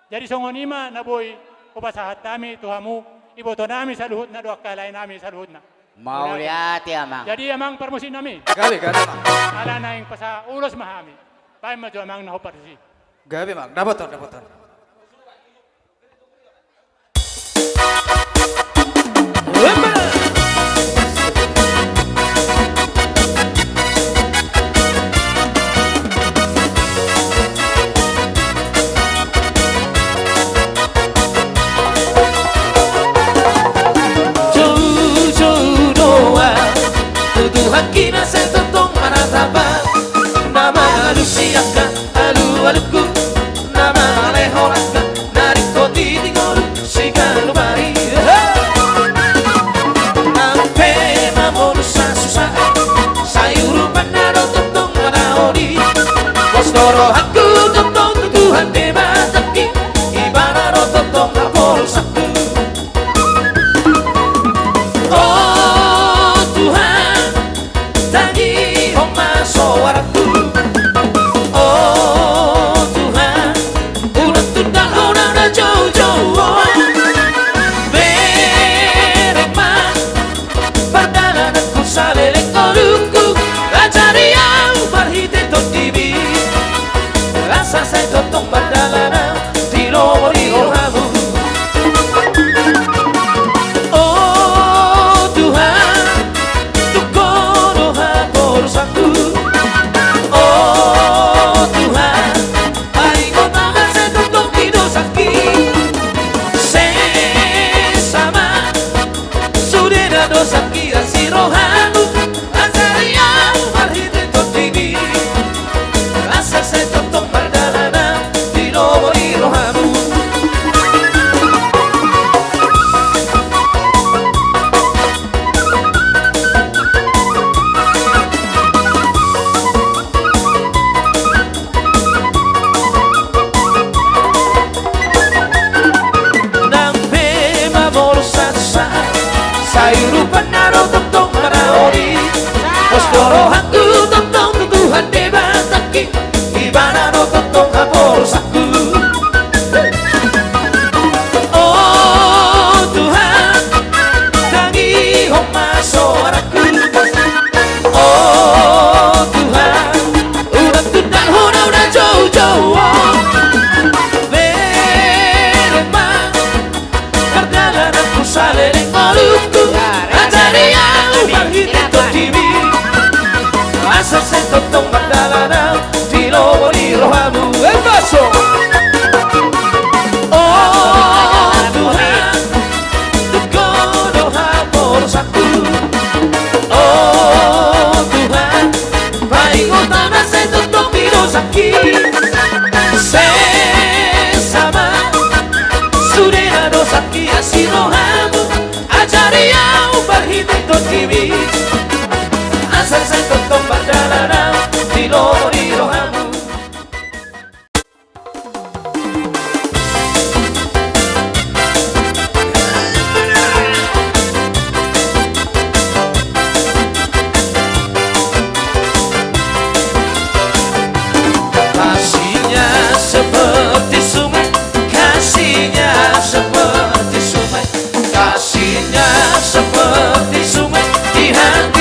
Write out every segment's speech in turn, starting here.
Jadi songon ima na boy upasahat kami Tuhamu iboto nami sa luhut na doa kalay nami sa luhut na. Mau lihat ya mang. Jadi amang permusin nami. Gabi mang. Ala na yung pasa ulos mahami. Kaya medyo amang nahuparsi. Gabi mang. Dapat ton. Tuhan kina setotong manataba nama lusiaka alu-aluku nama lehoraka nariko titingolu sigalu bari ampe mamonu susah sayuru panado totong manaoni kostoro haku totong Tuhan debataki ibararo totong kapol saku. Saya totong badalana di lomori hamu. Oh Tuhan, tukono hakor saku. Oh Tuhan, ay kotangan saya totong tidur sakit. Sesama sudah dosa kira si rohamu. Azaria marhite totibi. Rasa saya totong sayuru panaro totong manaori kostoro haku totong Tuhan debataki ibanaro totong hapor saku. Oh Tuhan tangi homa soaraku. Oh Tuhan udah tutang hona udah jauh-jauh beremang perjalananku salering maluku. Asa se totong badalana di lomori rohamu embaso. Oh Tuhan, tukono hapor saku. Oh Tuhan, baik utama se totong didosaki. Sesama sudah dosaki asi rohamu. Ajari au barhite totibi. Asal saya totong badalana di lomori rohamu. Kasihnya seperti sungai, kasihnya seperti sungai, kasihnya seperti sungai di hati.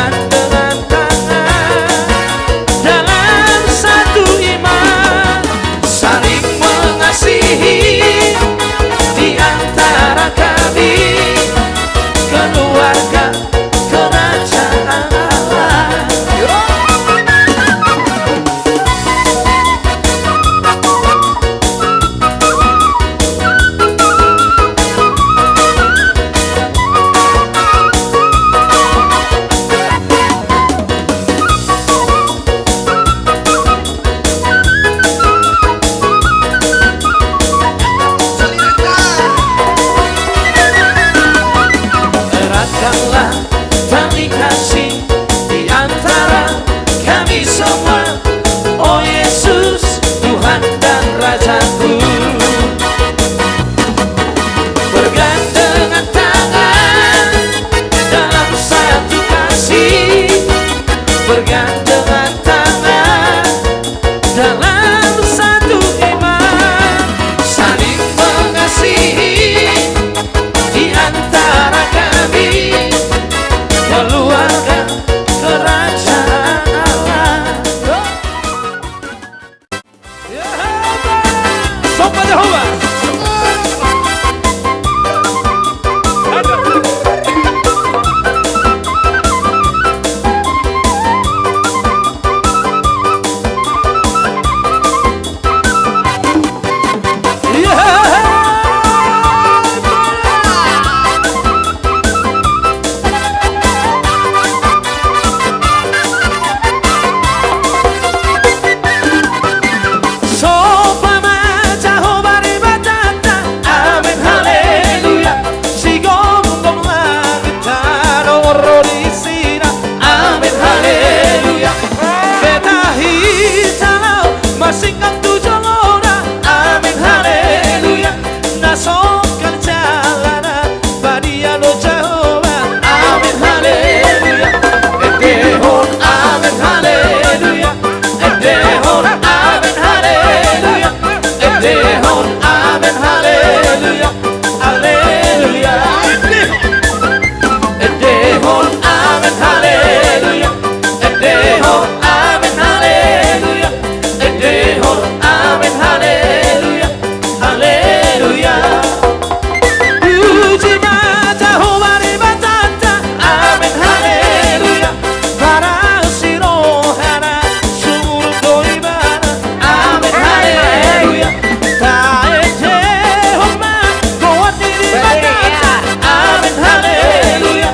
bergandengan tangan dalam satu iman, saling mengasihi di antara kami, keluarga kerajaan Allah. Eratkanlah tali kasih di antara kami semua, oh Yesus, Tuhan dan Rajaku. Bergandengan tangan dalam satu kasih, bergandengan tangan dalam satu iman, saling mengasihi di antara kami, keluarga kerajaan Allah. Sopa Jehovah. Masingkan tujuh lora, amin haleluya. Nasokkan jalanan, badia lo Jehovah, amin haleluya. Edehon, amin haleluya. Edehon, amin haleluya. Edehon, amin haleluya. Haleluya. Edehon, amin haleluya. Edehon, amin haleluya. Edehon, amin haleluya. Haleluya. Puji Jehovah di batata, amin haleluya. Para sirohana sungguh doibana, amin haleluya. Tae Jehovah kuat di batata, amin haleluya.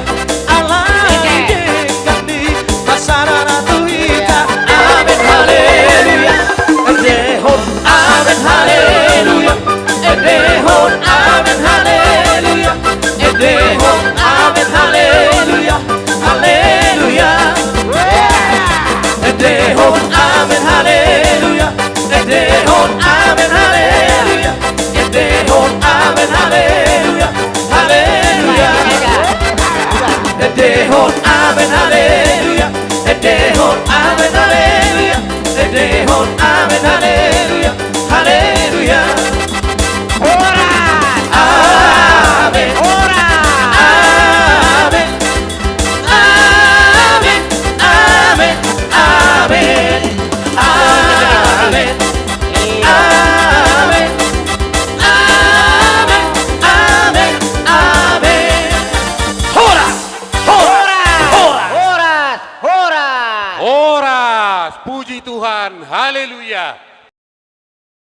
Allah jadikan di pasarana tuhita, amin haleluya. Edehon, amin haleluya. Edehon, amin haleluya. Edehon, amin haleluya. Haleluya. Edehon, amin haleluya. Edehon, amin haleluya. Edehon, amin haleluya. Haleluya. Edehon, amin haleluya. Edehon, amin